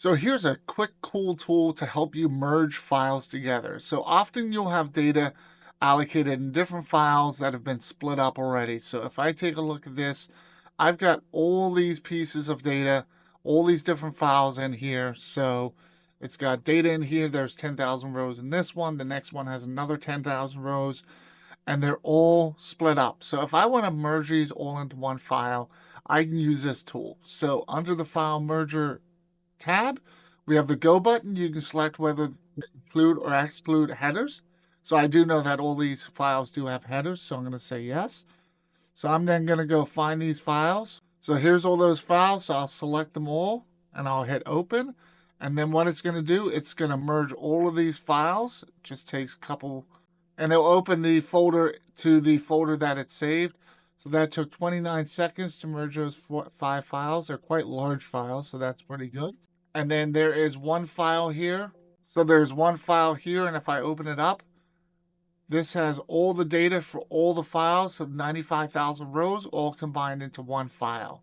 So here's a quick, cool tool to help you merge files together. So often you'll have data allocated in different files that have been split up already. So if I take a look at this, I've got all these pieces of data, all these different files in here. So it's got data in here. There's 10,000 rows in this one. The next one has another 10,000 rows, and they're all split up. So if I want to merge these all into one file, I can use this tool. So under the File Merger tab, we have the Go button. You can select whether to include or exclude headers. So I do know that all these files do have headers, so I'm going to say yes. So I'm then going to go find these files. So here's all those files. So I'll select them all and I'll hit open. And then what it's going to do, it's going to merge all of these files. It just takes a couple, and it'll open the folder to the folder that it saved. So that took 29 seconds to merge those 5 files. They're quite large files, so that's pretty good. And then there is one file here. So there's one file here, and if I open it up, this has all the data for all the files, so 95,000 rows all combined into one file.